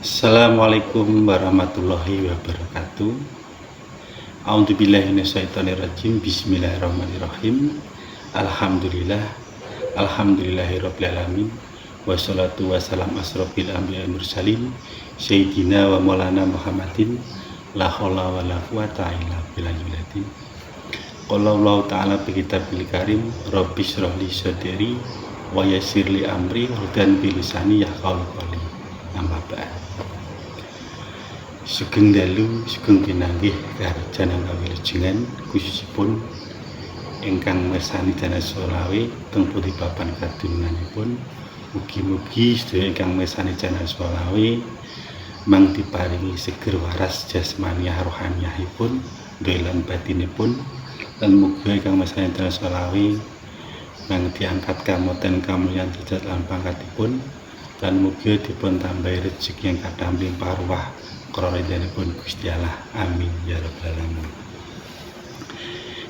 Assalamualaikum warahmatullahi wabarakatuh. A'udzubillahi minasyaitonirrajim. Bismillahirrahmanirrahim. Alhamdulillah. Alhamdulillahirabbil alamin. Wassalatu wassalam asrofil anbiya'i mursalin sayyidina wa maulana Muhammadin la haula wala quwata illa billahi. Qala Allah ta'ala fi kitabil karim rabbi shrah li sadri wa yassir li amri wahdud bilisani yafqahu qawli. Amma ba'd. Sugeng dalu sugeng pinanggih karajan kawilujengan khususipun ingkang mirsani dana solawe teng pundi papan kadununganipun. Mugi-mugi sedaya ingkang mirsani dana solawe mang diparingi seger waras jasmaniah rohaniyahipun lan batinipun, lan mugi ingkang mirsani dana solawe mang diangkat kamoten kamulyan derajat lan pangkatipun, lan mugi dipun tambahi rejeki yang kathah mlimpah ruah karidhanipun Gusti Allah. Amin ya rabbal alamin.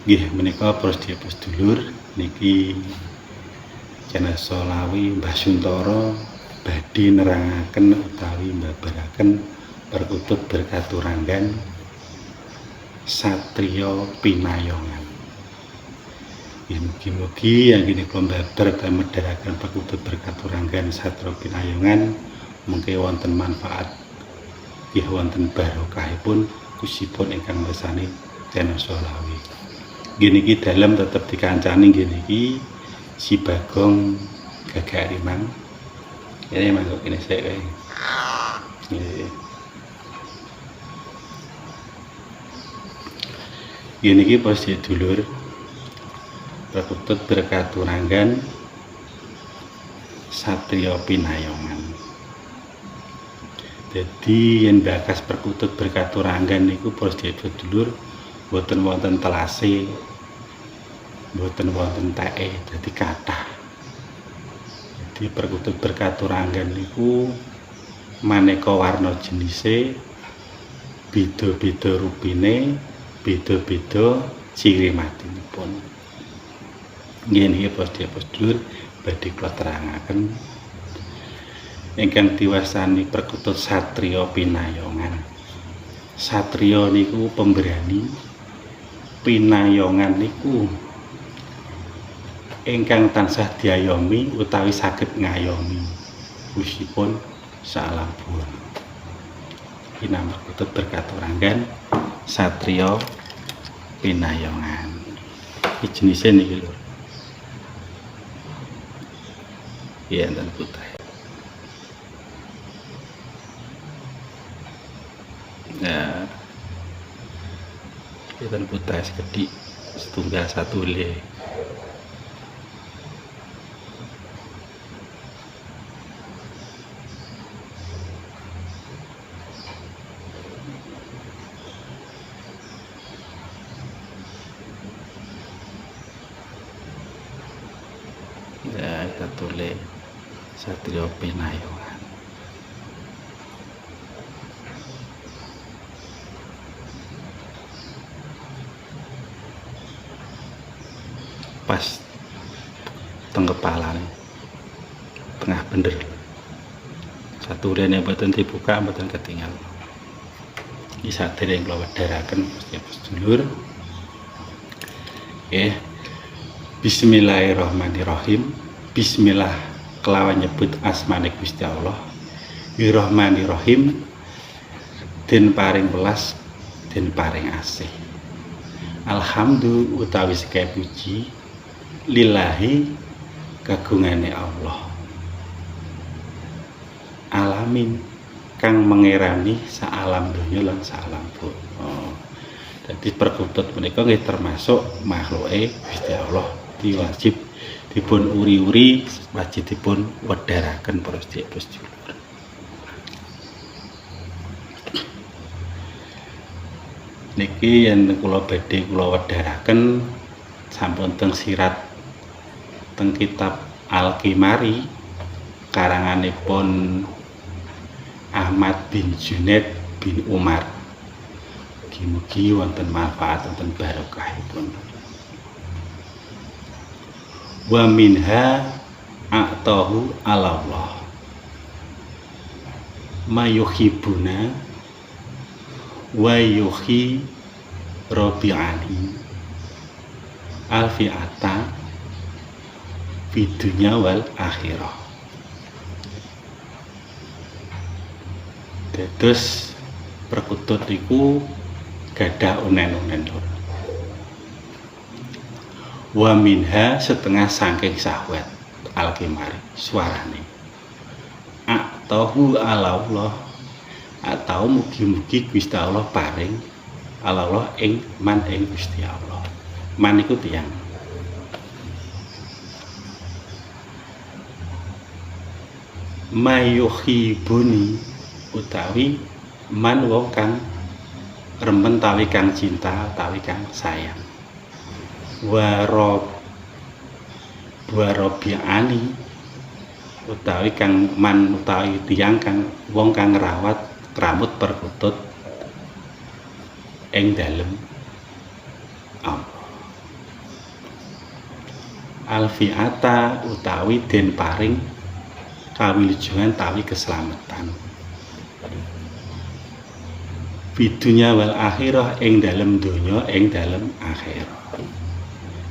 Nggih menika para sedulur niki channel Solawi Mbah Suntoro badhe nerangaken utawi mbabaraken perkutut berkaturanggan satriya pinayongan. Mugi-mugi yang gini pembabar dan medharaken perkutut berkaturanggan satriya pinayongan mengke wonten manfaat nggih wonten barokahipun kusipun ingkang mirsani channel Solawi. Nggih niki dalem tetep dikancani nggih niki si Bagong Gagak Rimang. Ini masuk ini saya kayak. Nggih niki posisi dulur perkutut berkaturanggan satriya pinayongan. Jadi yang bakas perkutut berkaturanggan niku para sedulur boten wonten telase, boten wonten teke, dadi kathah. Jadi perkutut berkaturanggan niku maneka warna jenise, beda-beda rupine, beda-beda ciri matinipun. Nggih niki para sedulur badhe kula terangaken ingkang diwastani perkutut satriya pinayongan. Satriya niku pemberani, pinayongan niku ingkang tansah diayomi utawi saged ngayomi kusipun saalam buah. Iki nama perkutut berkaturanggan satriya pinayongan. Iki jenisnya niki lho. Iya, dan putih. Nah, kita putar sekedik setunggal satu le. Ya, kita tulis satriya pinayongan. Pas teng kepalane tengah bener satu rene mboten dibuka mboten ketinggal. Iki sadhereng kula wedharaken sedulur. Bismillahirrahmanirrahim. Bismillah kelawan nyebut asmane Gusti Allah. Rahmanirrahim. Den paring welas, den paring asih. Alhamdulillah utawi sekaya puji lillahi kagungane Allah alamin kang mengerani saalam donya lan saalam bono. Jadi perkutut menika nggih termasuk makhluke Gusti Allah, diwajib dipun uri-uri, wajib dipun wedharaken para sedulur. Niki yen kula badhe kula wedharaken sampun teng sirat teng kitab Al-Qimari karanganipun Ahmad bin Junaid bin Umar. Mugi-mugi wonten manfaat wonten barokahipun. Wa minha a'tahu Allah. mayuhibuna wa yuhi robi'ani alfi'ata fidunya wal akhirah. Dados perkutut iku gadah unen-unen loro. Wa minha setengah saking syahwat al-kimari suarane atahu ala Allah atau mugi-mugi Gusti Allah paring ala Allah ing man ing Gusti Allah. Man iku tiyang mayuhibuni utawi man wong kang remen tawi kang cinta tawi kang sayang. Warobiani utawi kang man utawi tiyang kang wong kang ngrawat rambut perkutut ing dalem Allah. Alfiata utawi den paring kawilujengan tawi keselamatan fidunya wal akhirah ing dalem donya ing dalem akhirah.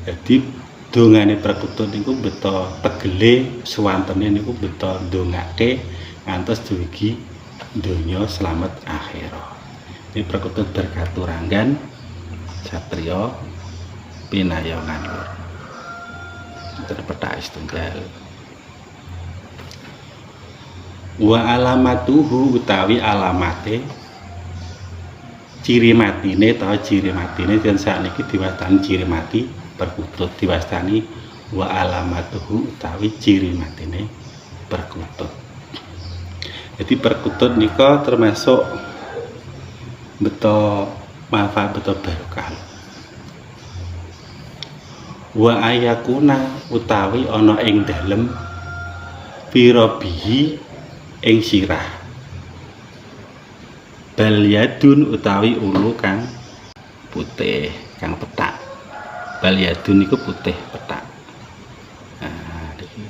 Jadi dongane perkutut niku beto tegele suwantene niku beto ndongake ngantos dugi donya selamat akhirah. Ini perkutut berkaturangan satriya pinayongan lur. Terpetak setunggal. Wa alamatuhu utawi alamate ciri matine atau ciri matine dan sakniki diwastani ciri mati perkutut diwastani wa alamatuhu utawi ciri matine perkutut. Jadi perkutut nika termasuk beto manfaat beto barokah. Wa ayakuna utawi ana ing dalem pirabihi ing sirah balyadun utawi ulu kang putih kang petak. Balyadun niku putih petak. Nah, iki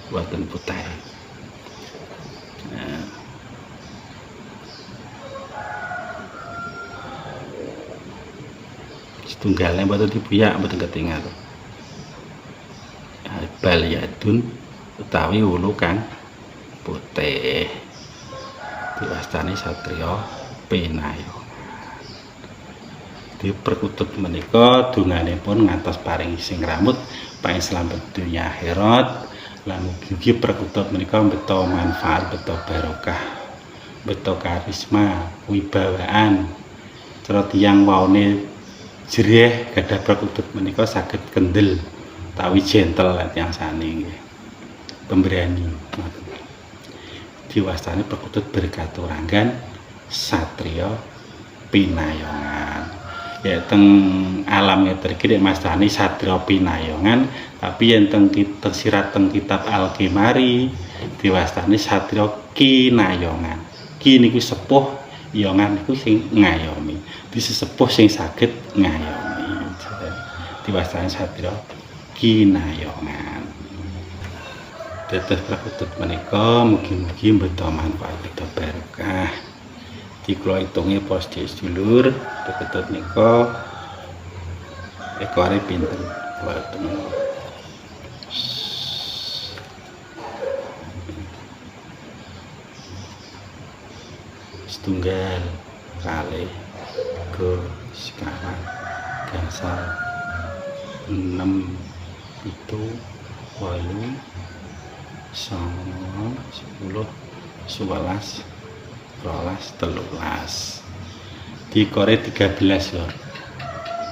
buatan putih. Nah. Setunggalnya buatan dibuyak buatan ketinggal. Balyadun utawi ulu kang putih diwastani satriya pinayongan. Di perkutut menika donganipun ngantos paring sing rambut paring slamet dunya akhirat lan mugi perkutut menika beto manfaat beto barokah beto karisma wibawaan cara tiyang waone jerih gadah perkutut menika saged kendel tawi gentle tiyang sane nggih pemberani diwastani perkutut berkaturangan satriya pinayongan. Ya teng alam ngetriki dek mastani satriya pinayongan, tapi yang teng tersirat teng kitab Al-Kimari diwastani satriya kinayongan. Ki niku sepuh, yongan niku sing ngayomi. Disesepuh sing saged ngayomi. Diwastani satriya kinayongan. Dados perkutut menika mugi-mugi mbeta manfaat mbeta barokah. Dikula hitunge posti sedulur perkutut nika ekore pinten boten. Setunggal kalih ke sekawan gangsal 6 itu 8 10 11 13 di kore 13 lho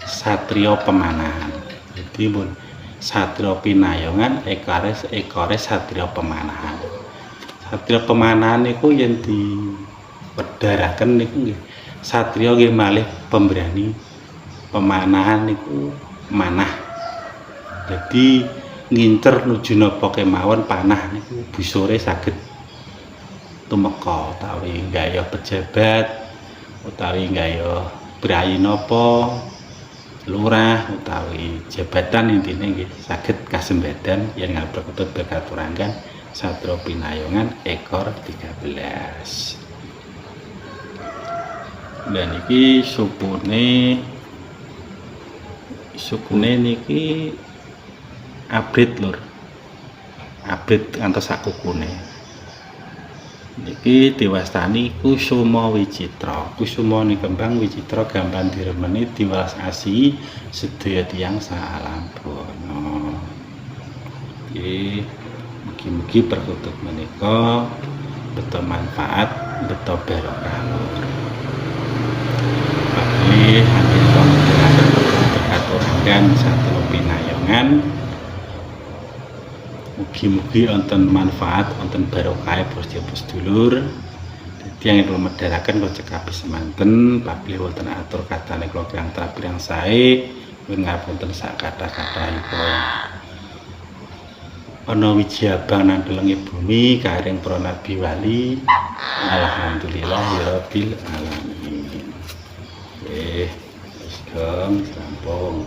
satriya pemanahan. Jadi pun satriya pinayongan ekore satriya pemanahan. Satriya pemanahan niku yen dipedharaken niku nggih satriya nggih malih pemberani pemanahan niku manah. Jadi ngincer nuju napa kemawon panah niku busure saged tumeka utawi gaya pejabat utawi gaya brai napa lurah utawi jabatan intine nggih saged kasembadan yen perkutut berkaturangan Satrio Pinayongan ekor 13. Dan iki sukune niki abrit lur, abrit ngantos sak kukune. Niki diwastani Kusuma Wicitra. Kusuma ni kembang, Wicitra gampan diremeni, diwalas asi sedaya tiyang saalambono. Nggih, mugi-mugi perkutut menika beto manfaat, beto barokah lur. Pakai hampir aturaken Satrio Pinayongan. Mugi-mugi wonten manfaat, wonten barokah Gusti sedulur. Dadi yang kula medharaken kula cekapi semanten, papilih wonten atur katane kula kirang pirang sae, ngapunten sak kathah-kathahipun. Ana wiji abang nang delenge bumi karing para nabi wali. Alhamdulillahirabbil alamin. Gong sampun.